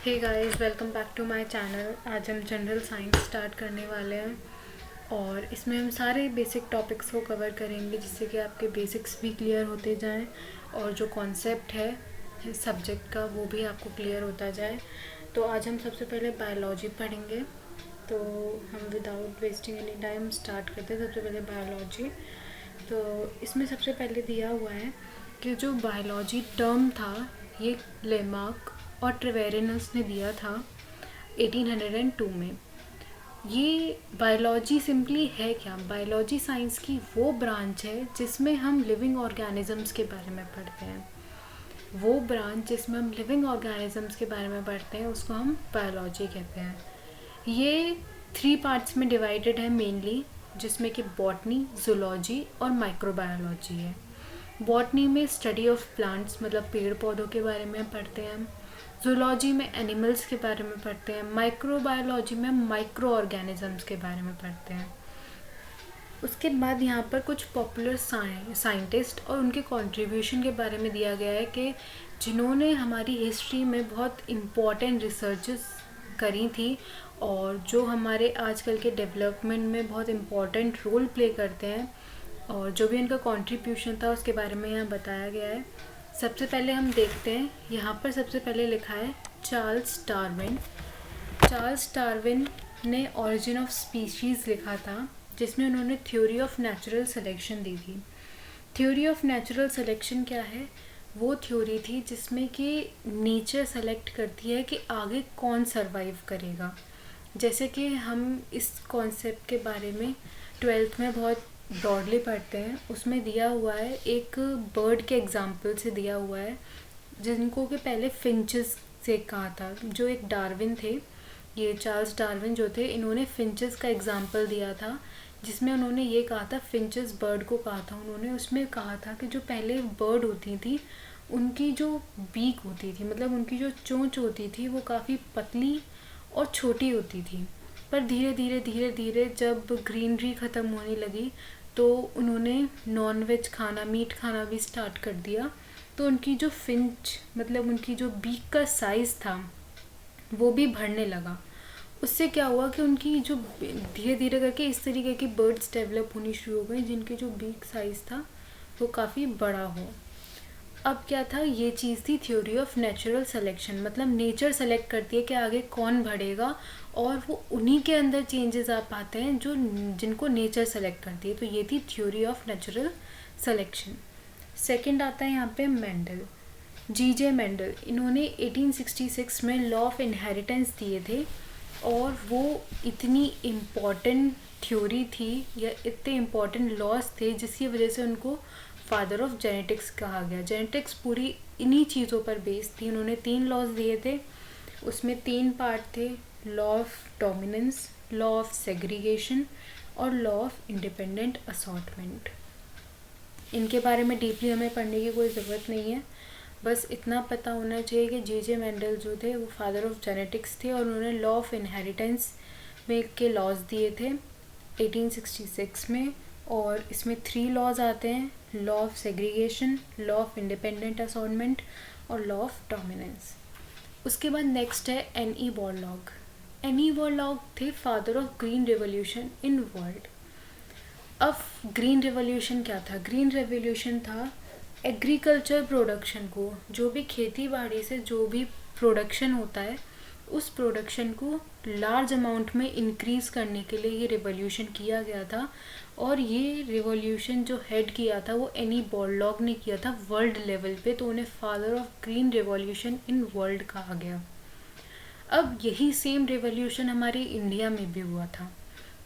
Hey guys, welcome back to my channel. आज हम general science start करने वाले हैं और इसमें हम सारे बेसिक टॉपिक्स को कवर करेंगे जिससे कि आपके बेसिक्स भी क्लियर होते जाएं और जो कॉन्सेप्ट है सब्जेक्ट का वो भी आपको क्लियर होता जाए। तो आज हम सबसे पहले बायोलॉजी पढ़ेंगे। तो हम without wasting any time start करते हैं। सबसे पहले बायोलॉजी। तो इसमें सबसे पहले दिया हुआ है कि जो बायोलॉजी टर्म था ये लेमार्क और ट्रेवेरिनस ने दिया था 1802 में। ये बायोलॉजी सिंपली है क्या? बायोलॉजी साइंस की वो ब्रांच है जिसमें हम लिविंग ऑर्गेनिजम्स के बारे में पढ़ते हैं। वो ब्रांच जिसमें हम लिविंग ऑर्गेनिजम्स के बारे में पढ़ते हैं उसको हम बायोलॉजी कहते हैं। ये 3 पार्ट्स में डिवाइडेड है मेनली, जिसमें कि बॉटनी, जूलॉजी और माइक्रोबायोलॉजी है। बॉटनी में स्टडी ऑफ प्लांट्स मतलब पेड़ पौधों के बारे में पढ़ते हैं हम। जूलॉजी में एनिमल्स के बारे में पढ़ते हैं। माइक्रोबायोलॉजी में माइक्रो ऑर्गेनिजम्स के बारे में पढ़ते हैं। उसके बाद यहाँ पर कुछ पॉपुलर साइंटिस्ट और उनके कंट्रीब्यूशन के बारे में दिया गया है कि जिन्होंने हमारी हिस्ट्री में बहुत इम्पॉर्टेंट रिसर्चेस करी थी और जो हमारे आजकल के डेवलपमेंट में बहुत इम्पॉर्टेंट रोल प्ले करते हैं, और जो भी उनका कंट्रीब्यूशन था उसके बारे में यहाँ बताया गया है। सबसे पहले हम देखते हैं, यहाँ पर सबसे पहले लिखा है चार्ल्स डार्विन। चार्ल्स डार्विन ने ओरिजिन ऑफ स्पीशीज़ लिखा था जिसमें उन्होंने थ्योरी ऑफ नेचुरल सिलेक्शन दी थी। थ्योरी ऑफ नेचुरल सिलेक्शन क्या है? वो थ्योरी थी जिसमें कि नेचर सेलेक्ट करती है कि आगे कौन सरवाइव करेगा। जैसे कि हम इस कॉन्सेप्ट के बारे में 12th में बहुत ब्रॉडली पढ़ते हैं। उसमें दिया हुआ है, एक बर्ड के एग्जाम्पल से दिया हुआ है जिनको कि पहले फिंचेस से कहा था। जो एक डार्विन थे, ये चार्ल्स डार्विन जो थे, इन्होंने फिंचेस का एग्जाम्पल दिया था जिसमें उन्होंने ये कहा था, फिंचेस बर्ड को कहा था उन्होंने, उसमें कहा था कि जो पहले बर्ड होती थी उनकी जो बीक होती थी मतलब उनकी जो चोंच होती थी वो काफ़ी पतली और छोटी होती थी। पर धीरे धीरे जब ग्रीनरी ख़त्म होने लगी तो उन्होंने नॉनवेज खाना, मीट खाना भी स्टार्ट कर दिया। तो उनकी जो फिंच मतलब उनकी जो बीक का साइज़ था वो भी बढ़ने लगा। उससे क्या हुआ कि उनकी जो धीरे धीरे करके इस तरीके की बर्ड्स डेवलप होनी शुरू हो गई जिनकी जो बीक साइज़ था वो काफ़ी बड़ा हो। अब क्या था, ये चीज़ थी थ्योरी ऑफ नेचुरल सिलेक्शन, मतलब नेचर सेलेक्ट करती है कि आगे कौन बढ़ेगा और वो उन्हीं के अंदर चेंजेस आ पाते हैं जो जिनको नेचर सेलेक्ट करती है। तो ये थी theory of natural selection. Second आता है यहाँ पे मेंडल, जीजे मेंडल। इन्होंने 1866 में लॉ ऑफ इनहेरिटेंस दिए थे और वो इतनी इम्पॉर्टेंट थ्योरी थी या इतने इम्पॉर्टेंट लॉज थे जिसकी वजह से उनको फादर ऑफ जेनेटिक्स कहा गया। जेनेटिक्स पूरी इन्हीं चीज़ों पर बेस्ड थी। उन्होंने 3 लॉज दिए थे, उसमें 3 पार्ट थे, law of dominance, law of segregation और लॉ ऑफ इंडिपेंडेंट असॉर्टमेंट। इनके बारे में डीपली हमें पढ़ने की कोई ज़रूरत नहीं है, बस इतना पता होना चाहिए कि जे मेंडल जो थे वो फादर ऑफ जेनेटिक्स थे और उन्होंने लॉ ऑफ इनहेरिटेंस में के लॉज दिए थे 1866 में। और इसमें 3 लॉज आते हैं, law of segregation, law of independent assortment और लॉ ऑफ डोमिनेंस। उसके बाद नेक्स्ट है एन.ई. बोरलॉग। एन.ई. बोरलॉग थे father of green revolution in world. अब ग्रीन रेवोल्यूशन क्या था? ग्रीन रेवोल्यूशन था एग्रीकल्चर प्रोडक्शन को, जो भी खेती बाड़ी से जो भी प्रोडक्शन होता है उस प्रोडक्शन को लार्ज अमाउंट में इंक्रीज़ करने के लिए ये रेवोल्यूशन किया गया था। और ये रेवोल्यूशन जो हेड किया था वो एनी बोरलॉग ने किया था वर्ल्ड लेवल पे, तो उन्हें father of green revolution in world कहा गया। अब यही सेम रेवोल्यूशन हमारे इंडिया में भी हुआ था।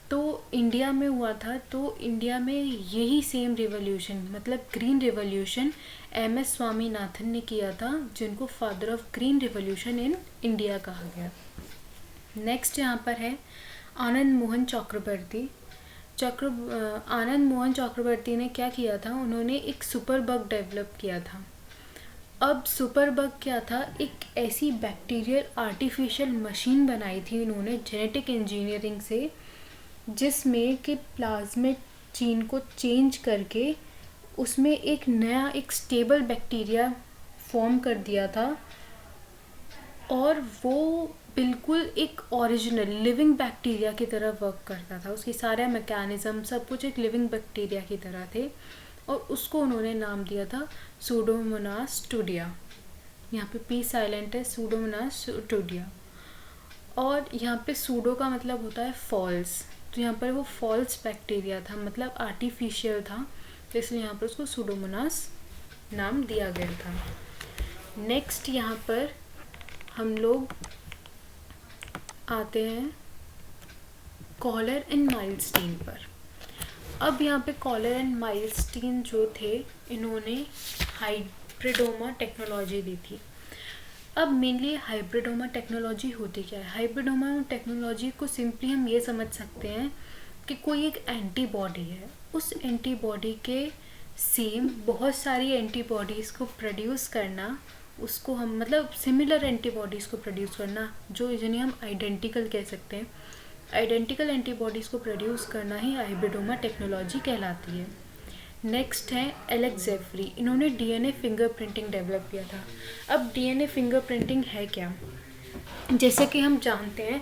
तो इंडिया में हुआ था तो इंडिया में यही सेम रेवोल्यूशन मतलब ग्रीन रेवोल्यूशन एम.एस. स्वामीनाथन ने किया था, जिनको father of green revolution in India कहा गया। नेक्स्ट यहाँ पर है आनंद मोहन चक्रवर्ती। आनंद मोहन चक्रवर्ती ने क्या किया था, उन्होंने एक सुपर बग डेवलप किया था। अब सुपर बग क्या था, एक ऐसी बैक्टीरियल आर्टिफिशियल मशीन बनाई थी उन्होंने जेनेटिक इंजीनियरिंग से, जिसमें कि प्लाज्मिड जीन को चेंज करके उसमें एक नया एक स्टेबल बैक्टीरिया फॉर्म कर दिया था और वो बिल्कुल एक ओरिजिनल लिविंग बैक्टीरिया की तरह वर्क करता था। उसकी सारे मैकेनिज़्म सब कुछ एक लिविंग बैक्टीरिया की तरह थे, और उसको उन्होंने नाम दिया था सूडोमोनास टूडिया। यहाँ पे पी साइलेंट है, सूडोमोनास टूडिया। और यहाँ पे सूडो का मतलब होता है फॉल्स, तो यहाँ पर वो फॉल्स बैक्टीरिया था, मतलब आर्टिफिशियल था, तो इसलिए यहाँ पर उसको सूडोमोनास नाम दिया गया था। नेक्स्ट यहाँ पर हम लोग आते हैं कॉलर एंड माइलस्टीन पर। अब यहाँ पे कॉलर एंड माइलस्टीन जो थे, इन्होंने हाइब्रिडोमा टेक्नोलॉजी दी थी। अब मेनली हाइब्रिडोमा टेक्नोलॉजी होती क्या है? हाइब्रिडोमा टेक्नोलॉजी को सिंपली हम ये समझ सकते हैं कि कोई एक एंटीबॉडी है, उस एंटीबॉडी के सेम बहुत सारी एंटीबॉडीज़ को प्रोड्यूस करना, उसको हम मतलब सिमिलर एंटीबॉडीज़ को प्रोड्यूस करना, जो जिन्हें हम आइडेंटिकल कह सकते हैं, आइडेंटिकल एंटीबॉडीज़ को प्रोड्यूस करना ही हाइब्रिडोमा टेक्नोलॉजी कहलाती है। नेक्स्ट है एलेक्स जेफरी, इन्होंने डीएनए फिंगरप्रिंटिंग डेवलप किया था। अब डीएनए फिंगरप्रिंटिंग है क्या? जैसे कि हम जानते हैं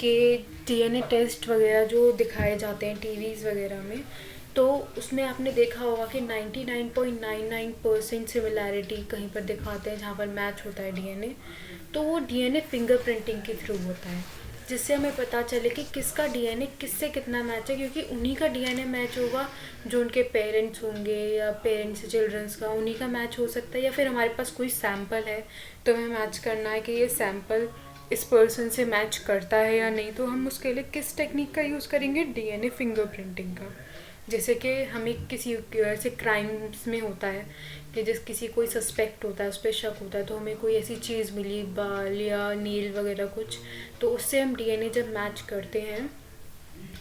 कि डीएनए टेस्ट वगैरह जो दिखाए जाते हैं टीवीज़ वगैरह में, तो उसमें आपने देखा होगा कि 99.99% सिमिलैरिटी कहीं पर दिखाते हैं जहाँ पर मैच होता है डीएनए, तो वो डीएनए फिंगरप्रिंटिंग के थ्रू होता है, जिससे हमें पता चले कि किसका डीएनए किससे कितना मैच है, क्योंकि उन्हीं का डीएनए मैच होगा जो उनके पेरेंट्स होंगे, या पेरेंट्स से चिल्ड्रंस का, उन्हीं का मैच हो सकता है, या फिर हमारे पास कोई सैम्पल है तो हमें मैच करना है कि ये सैम्पल इस पर्सन से मैच करता है या नहीं, तो हम उसके लिए किस टेक्निक का यूज़ करेंगे? डीएनए फिंगरप्रिंटिंग का। जैसे कि हमें किसी ऐसे क्राइम्स में होता है कि जिस किसी कोई सस्पेक्ट होता है, उस पर शक होता है, तो हमें कोई ऐसी चीज़ मिली, बाल या नील वगैरह कुछ, तो उससे हम डीएनए जब मैच करते हैं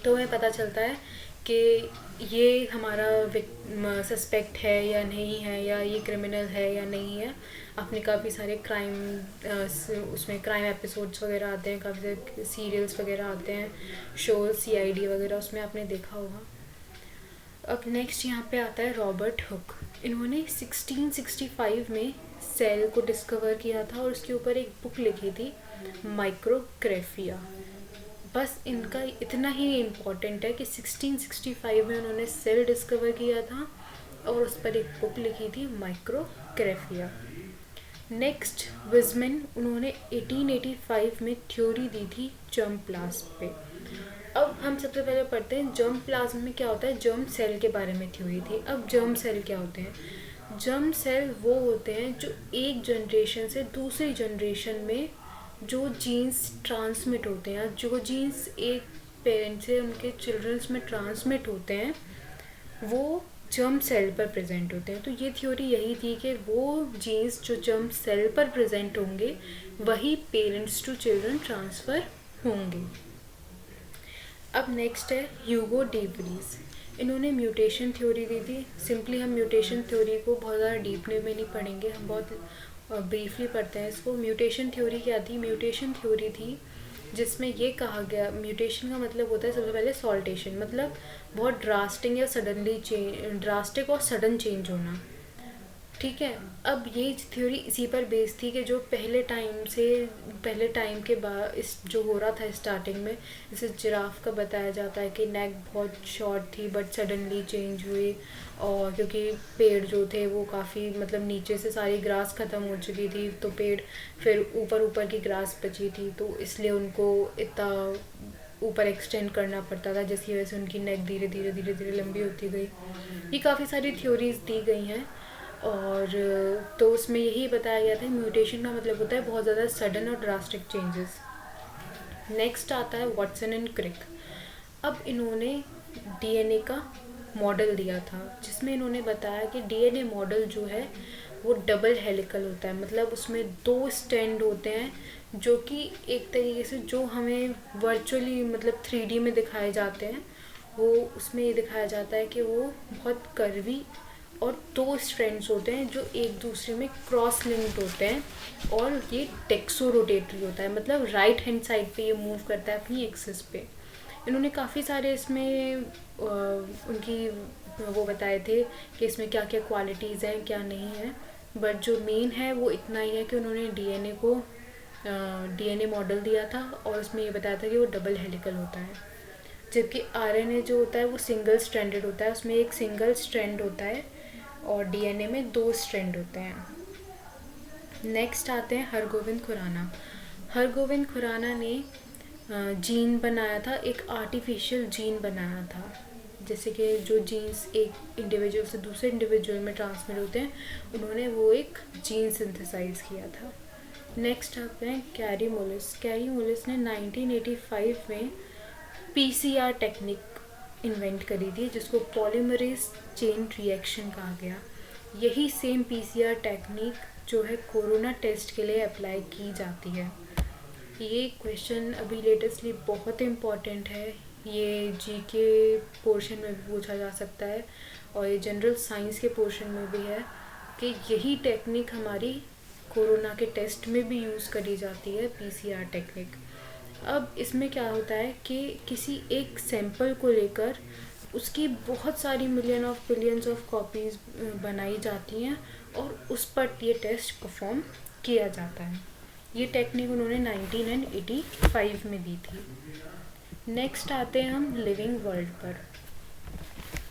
तो हमें पता चलता है कि ये हमारा सस्पेक्ट है या नहीं है, या ये क्रिमिनल है या नहीं है। आपने काफ़ी सारे क्राइम उसमें क्राइम एपिसोड्स वगैरह आते हैं, काफ़ी सारे सीरियल्स वगैरह आते हैं, शोज सीआईडी वगैरह, उसमें आपने देखा होगा। अब नेक्स्ट यहाँ पे आता है रॉबर्ट हुक। इन्होंने 1665 में सेल को डिस्कवर किया था और उसके ऊपर एक बुक लिखी थी, माइक्रोग्राफिया। बस इनका इतना ही इम्पोर्टेंट है कि 1665 में उन्होंने सेल डिस्कवर किया था और उस पर एक बुक लिखी थी, माइक्रोग्राफिया। नेक्स्ट विजमन, उन्होंने 1885 में थ्योरी दी थी जर्म प्लाज्म पे। अब हम सबसे पहले पढ़ते हैं जर्म प्लाज्म में क्या होता है। जर्म सेल के बारे में थ्योरी थी। अब जर्म सेल क्या होते हैं? जर्म सेल वो होते हैं जो एक जनरेशन से दूसरी जनरेशन में जो जीन्स ट्रांसमिट होते हैं, जो जीन्स एक पेरेंट से उनके चिल्ड्रंस में ट्रांसमिट होते हैं, वो जर्म सेल पर प्रेजेंट होते हैं। तो ये थ्योरी यही थी कि वो जीन्स जो जर्म सेल पर प्रेजेंट होंगे वही पेरेंट्स टू चिल्ड्रन ट्रांसफ़र होंगे। अब नेक्स्ट है ह्यूगो डी व्रीज। इन्होंने म्यूटेशन थ्योरी दी थी। सिंपली हम म्यूटेशन थ्योरी को बहुत ज़्यादा डीपली में नहीं पढ़ेंगे, हम बहुत ब्रीफली पढ़ते हैं इसको। म्यूटेशन थ्योरी क्या थी? म्यूटेशन थ्योरी थी जिसमें ये कहा गया, म्यूटेशन का मतलब होता है सबसे पहले सॉल्टेशन, मतलब बहुत ड्रास्टिक या सडनली ड्रास्टिक और सडन चेंज होना, ठीक है। अब ये थ्योरी इसी पर बेस्ड थी कि जो पहले टाइम के बाद इस जो हो रहा था स्टार्टिंग में, जैसे जिराफ का बताया जाता है कि नेक बहुत शॉर्ट थी बट सडनली चेंज हुई, और क्योंकि पेड़ जो थे वो काफ़ी मतलब नीचे से सारी ग्रास ख़त्म हो चुकी थी, तो पेड़ फिर ऊपर की ग्रास बची थी, तो इसलिए उनको इतना ऊपर एक्सटेंड करना पड़ता था, जिसकी वजह से उनकी नेक धीरे धीरे लंबी होती गई। ये काफ़ी सारी थ्योरीज दी गई हैं, और तो उसमें यही बताया गया था म्यूटेशन का मतलब होता है बहुत ज़्यादा सडन और ड्रास्टिक चेंजेस। नेक्स्ट आता है वॉटसन एंड क्रिक। अब इन्होंने डीएनए का मॉडल दिया था, जिसमें इन्होंने बताया कि डीएनए मॉडल जो है वो डबल हेलिकल होता है, मतलब उसमें 2 स्टैंड होते हैं, जो कि एक तरीके से जो हमें वर्चुअली मतलब 3D में दिखाए जाते हैं, वो उसमें ये दिखाया जाता है कि वो बहुत कर्वी और 2 स्ट्रैंड्स होते हैं जो एक दूसरे में क्रॉस लिंक्ड होते हैं, और ये टेक्सो रोटेटरी होता है, मतलब राइट हैंड साइड पे ये मूव करता है अपनी एक्सिस पे। इन्होंने काफ़ी सारे इसमें उनकी वो बताए थे कि इसमें क्या क्या क्वालिटीज़ हैं क्या नहीं है, बट जो मेन है वो इतना ही है कि उन्होंने डीएनए को डीएनए मॉडल दिया था और उसमें ये बताया था कि वो डबल हेलिकल होता है, जबकि आरएनए जो होता है वो सिंगल स्ट्रैंडेड होता है, उसमें एक सिंगल स्ट्रैंड होता है और डीएनए में 2 स्ट्रैंड होते हैं। नेक्स्ट आते हैं हरगोविंद खुराना। हरगोविंद खुराना ने जीन बनाया था, एक आर्टिफिशियल जीन बनाया था, जैसे कि जो जीन्स एक इंडिविजुअल से दूसरे इंडिविजुअल में ट्रांसमिट होते हैं, उन्होंने वो एक जीन सिंथेसाइज किया था। नेक्स्ट आते हैं कैरी मोलिस। कैरी मोलिस ने 1985 में पीसीआर टेक्निक इन्वेंट करी थी, जिसको पॉलीमरेज चेन रिएक्शन कहा गया। यही सेम पीसीआर टेक्निक जो है कोरोना टेस्ट के लिए अप्लाई की जाती है। ये क्वेश्चन अभी लेटेस्टली बहुत इम्पॉर्टेंट है, ये जीके पोर्शन में भी पूछा जा सकता है और ये जनरल साइंस के पोर्शन में भी है कि यही टेक्निक हमारी कोरोना के टेस्ट में भी यूज़ करी जाती है, पीसीआर टेक्निक। अब इसमें क्या होता है कि किसी एक सैंपल को लेकर उसकी बहुत सारी million of billions of copies बनाई जाती हैं और उस पर ये टेस्ट परफॉर्म किया जाता है। ये टेक्निक उन्होंने 1985 में दी थी। नेक्स्ट आते हैं हम लिविंग वर्ल्ड पर।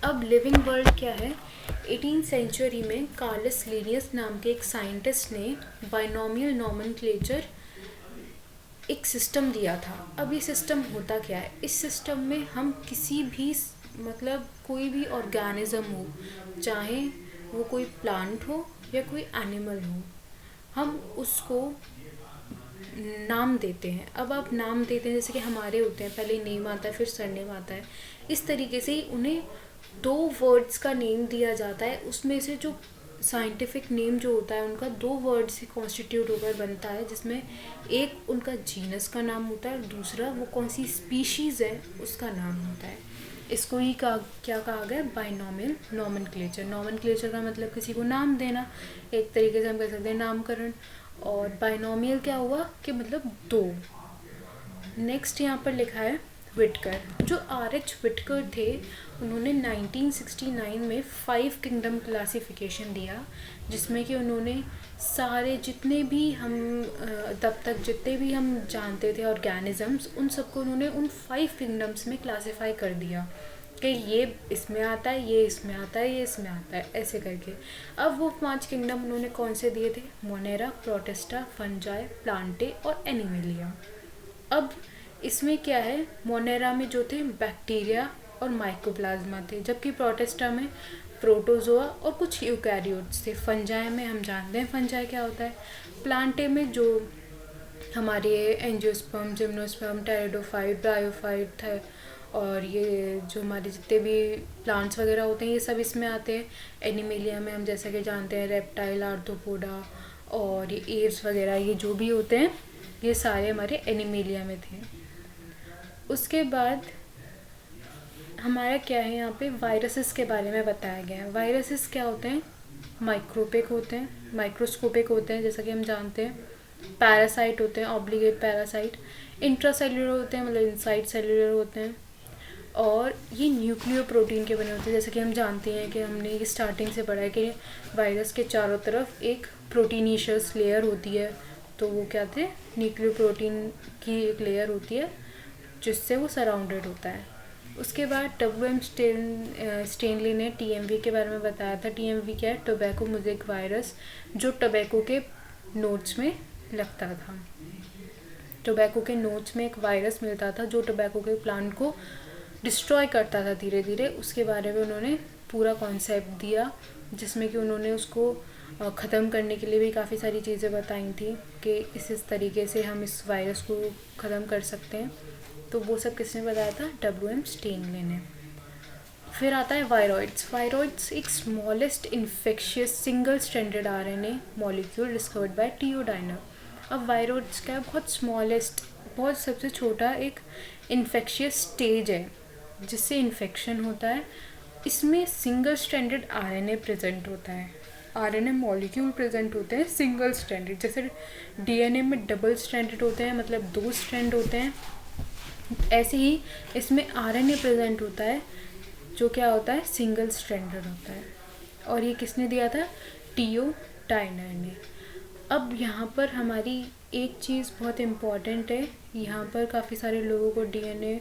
अब लिविंग वर्ल्ड क्या है? 18th सेंचुरी में कार्लस लिनियस नाम के एक साइंटिस्ट ने बाइनोमियल नोमेनक्लेचर एक सिस्टम दिया था। अब ये सिस्टम होता क्या है? इस सिस्टम में हम किसी भी मतलब कोई भी ऑर्गेनिज्म हो, चाहे वो कोई प्लांट हो या कोई एनिमल हो, हम उसको नाम देते हैं। अब आप नाम देते हैं जैसे कि हमारे होते हैं, पहले नेम आता है फिर सरनेम आता है, इस तरीके से ही उन्हें 2 वर्ड्स का नेम दिया जाता है। उसमें से जो साइंटिफिक नेम जो होता है उनका 2 वर्ड से कॉन्स्टिट्यूट होकर बनता है, जिसमें एक उनका जीनस का नाम होता है और दूसरा वो कौन सी स्पीशीज़ है उसका नाम होता है। इसको ही क्या कहा गया? Binomial nomenclature. नोमेनक्लेचर का मतलब किसी को नाम देना, एक तरीके से हम कह सकते हैं नामकरण, और बाइनोमियल क्या हुआ कि मतलब 2। नेक्स्ट यहाँ पर लिखा है विटकर। जो आर.एच. विटकर थे उन्होंने 1969 में 5 किंगडम क्लासिफिकेशन दिया, जिसमें कि उन्होंने सारे जितने भी हम तब तक जितने भी हम जानते थे ऑर्गेनिजम्स, उन सबको उन्होंने उन 5 किंगडम्स में क्लासिफाई कर दिया कि ये इसमें आता है, ये इसमें आता है, ये इसमें आता है, ऐसे करके। अब वो 5 किंगडम उन्होंने कौन से दिए थे? मोनेरा, प्रोटिस्टा, फंजाई, प्लांटे और एनिमेलिया। अब इसमें क्या है? मोनेरा में जो थे बैक्टीरिया और माइकोप्लाज्मा थे, जबकि प्रोटिस्टा में प्रोटोजोआ और कुछ यूकैरियोट्स थे। फंजाई में हम जानते हैं फंजाई क्या होता है। प्लांटे में जो हमारे एंजियोस्पर्म, जिम्नोस्पर्म, टेरिडोफाइट, ब्रायोफाइट थे, और ये जो हमारे जितने भी प्लांट्स वगैरह होते हैं ये सब इसमें आते हैं। एनिमेलिया में हम जैसा कि जानते हैं रेप्टाइल, आर्थ्रोपोडा और ये एव्स वगैरह, ये जो भी होते हैं ये सारे हमारे एनिमेलिया में थे। उसके बाद हमारा क्या है, यहाँ पे वायरसेस के बारे में बताया गया है। वायरसेस क्या होते हैं? माइक्रोपिक होते हैं, माइक्रोस्कोपिक होते हैं जैसा कि हम जानते हैं। पैरासाइट होते हैं, ऑब्लिगेट पैरासाइट। इंट्रासेल्युलर होते हैं, मतलब इनसाइड सेल्युलर होते हैं। और ये न्यूक्लियो प्रोटीन के बने होते हैं, जैसे कि हम जानते हैं कि हमने ये स्टार्टिंग से पढ़ा है कि वायरस के चारों तरफ एक प्रोटीनीशियस लेयर होती है, तो वो क्या थे? न्यूक्लियो प्रोटीन की एक लेयर होती है जिससे वो सराउंडेड होता है। उसके बाद डब्ल्यू.एम. स्टेनली ने टीएमवी के बारे में बताया था। टीएमवी क्या है? टोबैको मोज़ेक वायरस, जो टोबैको के नोट्स में लगता था। टोबैको के नोट्स में एक वायरस मिलता था जो टोबैको के प्लांट को डिस्ट्रॉय करता था धीरे धीरे। उसके बारे में उन्होंने पूरा कॉन्सेप्ट दिया, जिसमें कि उन्होंने उसको ख़त्म करने के लिए भी काफ़ी सारी चीज़ें बताई थी कि इस तरीके से हम इस वायरस को ख़त्म कर सकते हैं। तो वो सब किसने बताया था? डब्ल्यू.एम. स्टेनली ने। फिर आता है वायरॉइड्स। वायरॉइड्स एक smallest infectious single stranded RNA molecule discovered by T O Diener. अब वायरॉइड्स का बहुत स्मॉलेस्ट, बहुत सबसे छोटा एक इन्फेक्शियस स्टेज है जिससे इन्फेक्शन होता है। इसमें सिंगल स्ट्रैंडेड आरएनए प्रेजेंट होता है, आरएनए मॉलिक्यूल प्रेजेंट होते हैं सिंगल स्ट्रैंडेड। जैसे डीएनए में डबल स्ट्रैंडेड होते हैं, मतलब 2 स्ट्रैंड होते हैं, ऐसे ही इसमें आरएनए प्रेजेंट होता है जो क्या होता है? सिंगल स्ट्रैंडेड होता है। और ये किसने दिया था? टीओ डाइनर ने। अब यहाँ पर हमारी एक चीज़ बहुत इम्पॉर्टेंट है, यहाँ पर काफ़ी सारे लोगों को डीएनए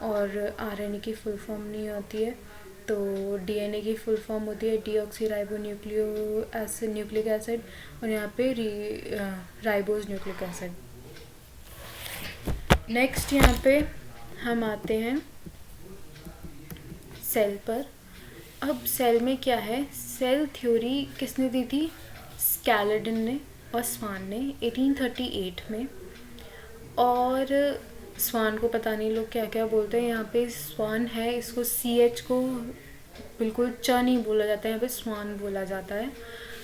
और आरएनए की फुल फॉर्म नहीं आती है। तो डीएनए की फुल फॉर्म होती है डीऑक्सी न्यूक्लिक एसिड, और यहाँ पे राइबोज न्यूक्लिक एसिड। नेक्स्ट यहाँ पे हम आते हैं सेल पर। अब सेल में क्या है, सेल थ्योरी किसने दी थी, स्केलेटन ने और स्वान ने 1838 में। और स्वान को पता नहीं लोग क्या क्या बोलते हैं, यहाँ पे स्वान है, इसको CH को बिल्कुल च नहीं बोला जाता है, यहाँ पे स्वान बोला जाता है।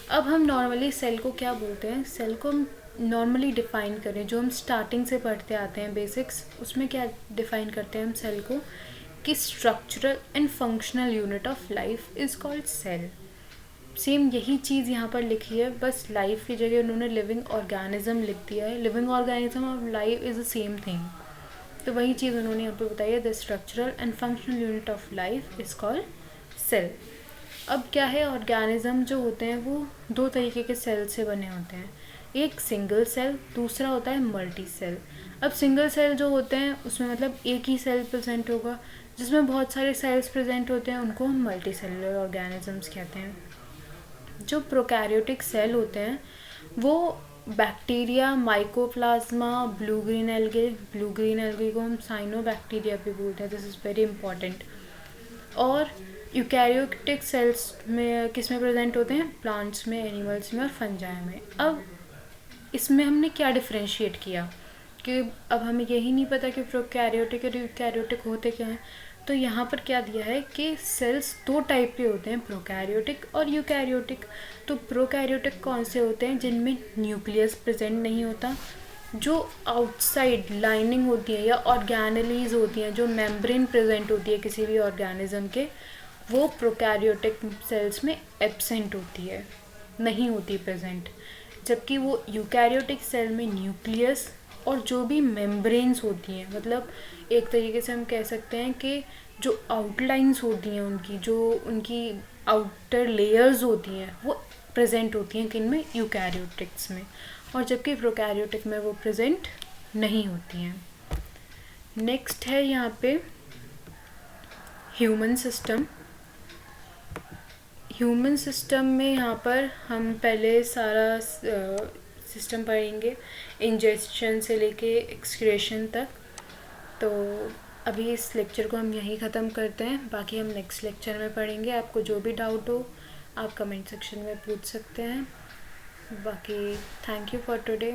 अब हम नॉर्मली सेल को क्या बोलते हैं, सेल को हम नॉर्मली डिफ़ाइन करें, जो हम स्टार्टिंग से पढ़ते आते हैं बेसिक्स, उसमें क्या डिफ़ाइन करते हैं हम सेल को, कि structural and functional unit of life is called cell. Same यही चीज़ यहाँ पर लिखी है, बस लाइफ की जगह उन्होंने लिविंग ऑर्गेनिज्म लिख दिया है। लिविंग ऑर्गेनिज्म और life is the same thing, तो वही चीज़ उन्होंने यहाँ पर बताई है, the structural and functional unit of life is called cell. अब क्या है, ऑर्गेनिज्म जो होते हैं वो दो तरीके के सेल से बने होते हैं, एक सिंगल सेल, दूसरा होता है मल्टी सेल। अब सिंगल सेल जो होते हैं उसमें मतलब एक ही सेल प्रेजेंट होगा, जिसमें बहुत सारे सेल्स प्रेजेंट होते हैं उनको हम मल्टी सेलुलर ऑर्गेनिजम्स कहते हैं। जो प्रोकैरियोटिक सेल होते हैं वो bacteria, mycoplasma, blue green algae को हम साइनोबैक्टीरिया भी बोलते हैं, दिस इज़ वेरी इंपॉर्टेंट। और यूकैरियोटिक सेल्स में किस में प्रेजेंट होते हैं, प्लांट्स में, एनिमल्स में और फंजाई में। अब इसमें हमने क्या डिफ्रेंशिएट किया कि अब हमें यही नहीं पता कि प्रोकैरियोटिक और यूकैरियोटिक होते क्या हैं, तो यहाँ पर क्या दिया है कि सेल्स दो टाइप के होते हैं, प्रोकैरियोटिक और यूकैरियोटिक। तो प्रोकैरियोटिक कौन से होते हैं, जिनमें न्यूक्लियस प्रेजेंट नहीं होता, जो आउटसाइड लाइनिंग होती है या ऑर्गेनेलीज होती हैं, जो मेम्ब्रेन प्रेजेंट होती है किसी भी ऑर्गेनिज्म के, वो प्रोकैरियोटिक सेल्स में एब्सेंट होती है, नहीं होती प्रेजेंट। जबकि वो यूकैरियोटिक सेल में न्यूक्लियस और जो भी मेम्ब्रेन्स होती हैं, मतलब एक तरीके से हम कह सकते हैं कि जो आउटलाइंस होती हैं उनकी, जो उनकी आउटर लेयर्स होती हैं वो प्रेजेंट होती हैं किन में, यूकैरियोटिक्स में, और जबकि प्रोकैरियोटिक में वो प्रेजेंट नहीं होती हैं। नेक्स्ट है यहाँ पे ह्यूमन सिस्टम। ह्यूमन सिस्टम में यहाँ पर हम पहले सारा सिस्टम पढ़ेंगे, इंजेक्शन से लेके एक्सक्रीशन तक। तो अभी इस लेक्चर को हम यहीं ख़त्म करते हैं, बाकी हम नेक्स्ट लेक्चर में पढ़ेंगे। आपको जो भी डाउट हो आप कमेंट सेक्शन में पूछ सकते हैं। बाकी थैंक यू फॉर टुडे।